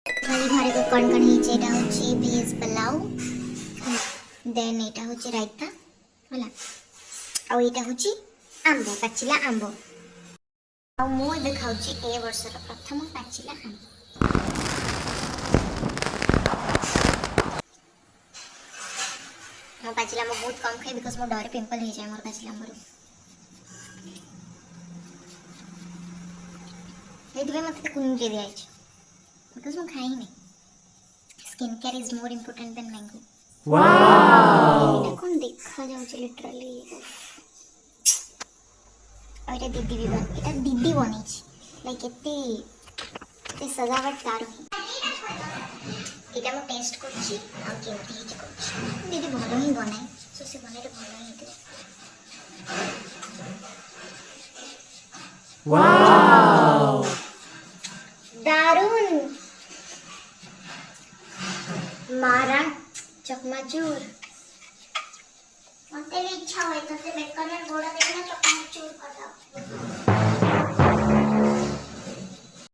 खाली घरे को कण कण ହେଇଛି ଏଟା ହେଉଛି ଭେଜ୍ ପଲାଉ ଦେନ୍ ଏଟା ହେଉଛି ରାଇତା ହେଲା ଆଉ ଏଟା ହେଉଛି ଆମ୍ବ ପାଚିଲା ଆମ୍ବ ଆଉ ମୁଁ ଏବେ ଖାଉଛି ଏ ବର୍ଷର ପ୍ରଥମ ପାଚିଲା ଆମ୍ବ ମୁଁ ପାଚିଲା ଆମ୍ବ ବହୁତ କମ୍ ଖାଏ ବିକଜ ମୋ ଡରେ ପିମ୍ପଲ୍ ହେଇଯାଏ ମୋର ପାଚିଲା ଆମ୍ବରୁ ସେଇଥିପାଇଁ ମୋତେ କୁଞ୍ଜି ଦିଆଯାଇଛି ବିକଜ ମୁଁ ଖାଇନି skin care is more important then mango wow कौन देखा जाउछ लिटरली और दीदी भी बन एटा दीदी बनी लाइक एते सजावट तार एटा मैं टेस्ट करछि आ केमती हिच करछि दीदी भलो ही बनाए सो से बनेले भलो ही दे वाओ दारुण मारा चकमाचूर मते इच्छा होय तो बेकर गोड़ा देखना चकमाचूर कर